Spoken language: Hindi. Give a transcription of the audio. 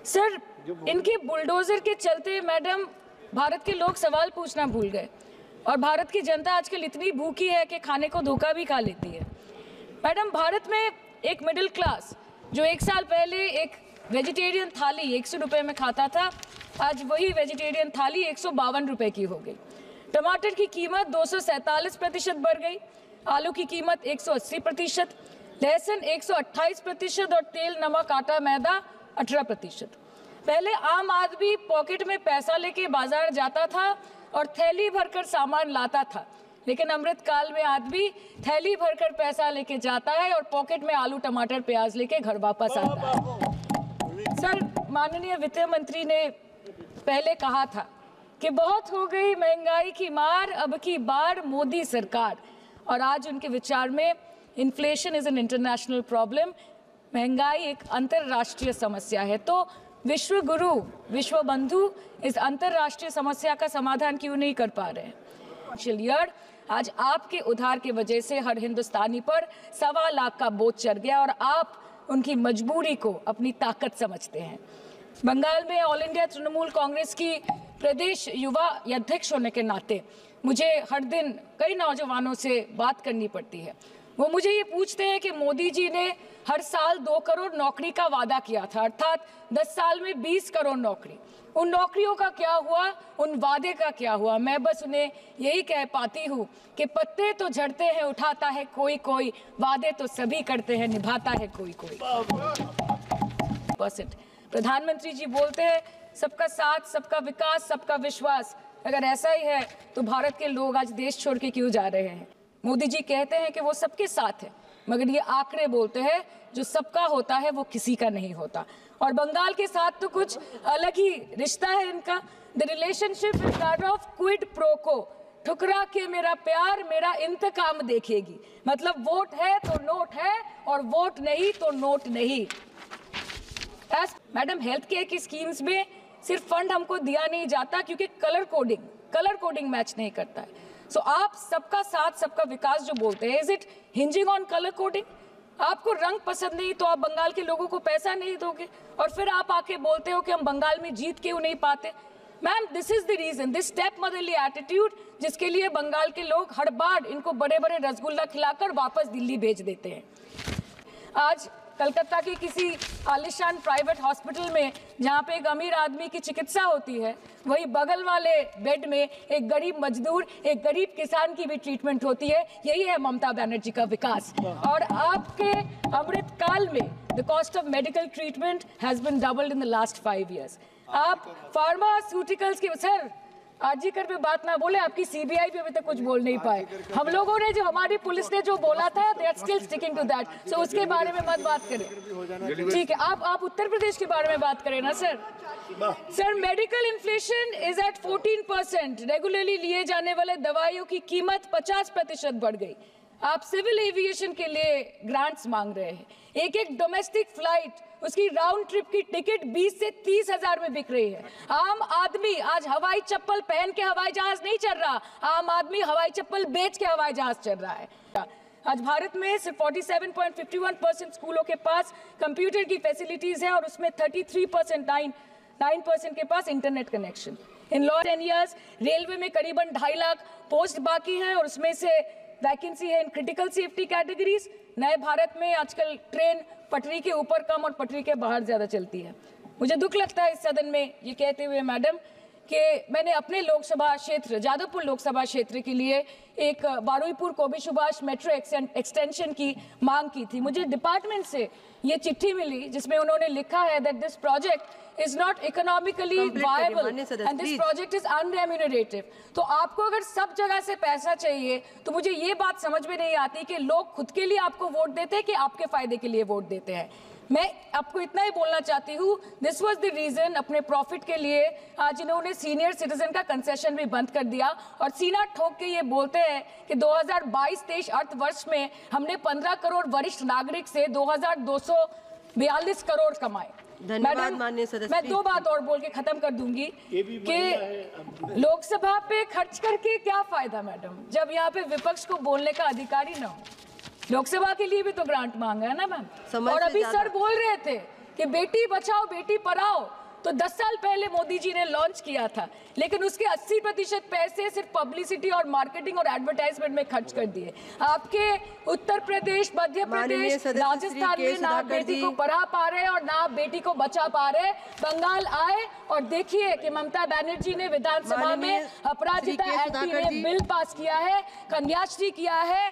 सर, इनके बुलडोजर के चलते मैडम भारत के लोग सवाल पूछना भूल गए और भारत की जनता आजकल इतनी भूखी है कि खाने को धोखा भी खा लेती है। मैडम, भारत में एक मिडिल क्लास जो 1 साल पहले एक वेजिटेरियन थाली 100 रुपये में खाता था, आज वही वेजिटेरियन थाली 152 रुपये की हो गई। टमाटर की कीमत 247% बढ़ गई, आलू की कीमत 180%, लहसुन 128% और तेल, नमक, आटा, मैदा 18%। पहले आम आदमी पॉकेट में पैसा लेके बाजार जाता था और थैली भरकर सामान लाता था, लेकिन अमृतकाल में आदमी थैली भरकर पैसा लेके जाता है और पॉकेट में आलू, टमाटर, प्याज लेके घर वापस आता है। सर, माननीय वित्त मंत्री ने पहले कहा था कि बहुत हो गई महंगाई की मार, अब की बार मोदी सरकार, और आज उनके विचार में inflation is an international problem, महंगाई एक अंतर्राष्ट्रीय समस्या है। तो विश्व गुरु, विश्व बंधु इस अंतर्राष्ट्रीय समस्या का समाधान क्यों नहीं कर पा रहे हैं? आज आपके उधार की वजह से हर हिंदुस्तानी पर 1.25 लाख का बोझ चढ़ गया और आप उनकी मजबूरी को अपनी ताकत समझते हैं। बंगाल में ऑल इंडिया तृणमूल कांग्रेस की प्रदेश युवा अध्यक्ष होने के नाते मुझे हर दिन कई नौजवानों से बात करनी पड़ती है। वो मुझे ये पूछते हैं कि मोदी जी ने हर साल 2 करोड़ नौकरी का वादा किया था, अर्थात 10 साल में 20 करोड़ नौकरी। उन नौकरियों का क्या हुआ, उन वादे का क्या हुआ? मैं बस उन्हें यही कह पाती हूँ कि पत्ते तो झड़ते हैं, उठाता है कोई कोई, वादे तो सभी करते हैं, निभाता है कोई कोई। प्रधानमंत्री जी बोलते हैं सबका साथ, सबका विकास, सबका विश्वास। अगर ऐसा ही है तो भारत के लोग आज देश छोड़ के क्यों जा रहे हैं? मोदी जी कहते हैं कि वो सबके साथ है, मगर ये आंकड़े बोलते हैं जो सबका होता है वो किसी का नहीं होता। और बंगाल के साथ तो कुछ अलग ही रिश्ता है इनका। The relationship is that of quid pro को, ठुकरा के मेरा प्यार मेरा इंतकाम देखेगी। मतलब वोट है तो नोट है और वोट नहीं तो नोट नहीं। मैडम, हेल्थ केयर की स्कीम्स में सिर्फ फंड हमको दिया नहीं जाता क्योंकि कलर कोडिंग मैच नहीं करता है। सो आप सबका साथ, सबका विकास जो बोलते हैं, is it hinging on colour coding? आपको रंग पसंद नहीं तो आप बंगाल के लोगों को पैसा नहीं दोगे और फिर आप आके बोलते हो कि हम बंगाल में जीत क्यों नहीं पाते? Ma'am, this is the reason, this step motherly attitude, जिसके लिए बंगाल के लोग हर बार इनको बड़े बड़े रसगुल्ला खिलाकर वापस दिल्ली भेज देते हैं। आज कलकत्ता के किसी आलिशान प्राइवेट हॉस्पिटल में जहाँ पे एक अमीर आदमी की चिकित्सा होती है, वही बगल वाले बेड में एक गरीब मजदूर, एक गरीब किसान की भी ट्रीटमेंट होती है। यही है ममता बनर्जी का विकास। और आपके अमृतकाल में the cost of medical treatment has been doubled in the last 5 years। आप फार्मास्यूटिकल्स के, सर आरजीकर पे बात ना बोले, आपकी सीबीआई पे अभी तक कुछ बोल नहीं पाए। हम लोगों ने जो, हमारी पुलिस ने जो बोला था, they are still sticking to that. So उसके बारे में मत बात करें, ठीक है? आप उत्तर प्रदेश के बारे में बात करें ना sir. Sir, medical inflation is at 14%। Regularly लिए जाने वाले दवाइयों की कीमत 50% बढ़ गई। आप सिविल एविएशन के लिए ग्रांट्स मांग रहे हैं। एक डोमेस्टिक फ्लाइट, उसकी राउंड ट्रिप की टिकट 20 से 30 हजार में बिक रही है। आम आदमी आज हवाई चप्पल पहन के हवाई जहाज नहीं चल रहा, आम आदमी हवाई चप्पल बेच के हवाई जहाज चल रहा है। आज भारत में सिर्फ 47.51% स्कूलों के पास कंप्यूटर की फैसिलिटीज है और उसमें 33% के पास इंटरनेट कनेक्शन। इन लॉ 10 years रेलवे में करीबन 2.5 लाख पोस्ट बाकी हैं और उसमें से वैकेंसी है इन क्रिटिकल सेफ्टी कैटेगरीज। नए भारत में आजकल ट्रेन पटरी के ऊपर कम और पटरी के बाहर ज्यादा चलती है। मुझे दुख लगता है इस सदन में ये कहते हुए मैडम कि मैंने अपने लोकसभा क्षेत्र, जादवपुर लोकसभा क्षेत्र के लिए एक बारुईपुर कोबी सुभाष मेट्रो एक्सटेंशन की मांग की थी। मुझे डिपार्टमेंट से ये चिट्ठी मिली जिसमें उन्होंने लिखा है that this project is not economically viable and this project is unremunerative। तो आपको अगर सब जगह से पैसा चाहिए तो मुझे ये बात समझ में नहीं आती कि लोग खुद के लिए आपको वोट देते हैं कि आपके फायदे के लिए वोट देते हैं। मैं आपको इतना ही बोलना चाहती हूँ, दिस वाज द रीजन, अपने प्रॉफिट के लिए आज इन्होंने सीनियर सिटीजन का कंसेशन भी बंद कर दिया और सीना ठोक के ये बोलते हैं कि 2022-23 अर्थ वर्ष में हमने 15 करोड़ वरिष्ठ नागरिक से 2242 करोड़ कमाए। धन्यवाद माननीय सदस्य। मैं 2 बात और बोल के खत्म कर दूंगी कि लोकसभा पे खर्च करके क्या फायदा मैडम, जब यहाँ पे विपक्ष को बोलने का अधिकार ही ना हो। लोकसभा के लिए भी तो ग्रांट मांगा है ना मैम। और अभी सर बोल रहे थे कि बेटी बचाओ बेटी पढ़ाओ तो 10 साल पहले मोदी जी ने लॉन्च किया था, लेकिन उसके 80% पैसे सिर्फ पब्लिसिटी और मार्केटिंग और एडवर्टाइजमेंट में खर्च कर दिए। आपके उत्तर प्रदेश, मध्य प्रदेश, राजस्थान में ना आप बेटी को पढ़ा पा रहे और ना आप बेटी को बचा पा रहे। बंगाल आए और देखिए कि ममता बनर्जी ने विधानसभा में अपराजिता एक्ट में बिल पास किया है, कन्याश्री किया है।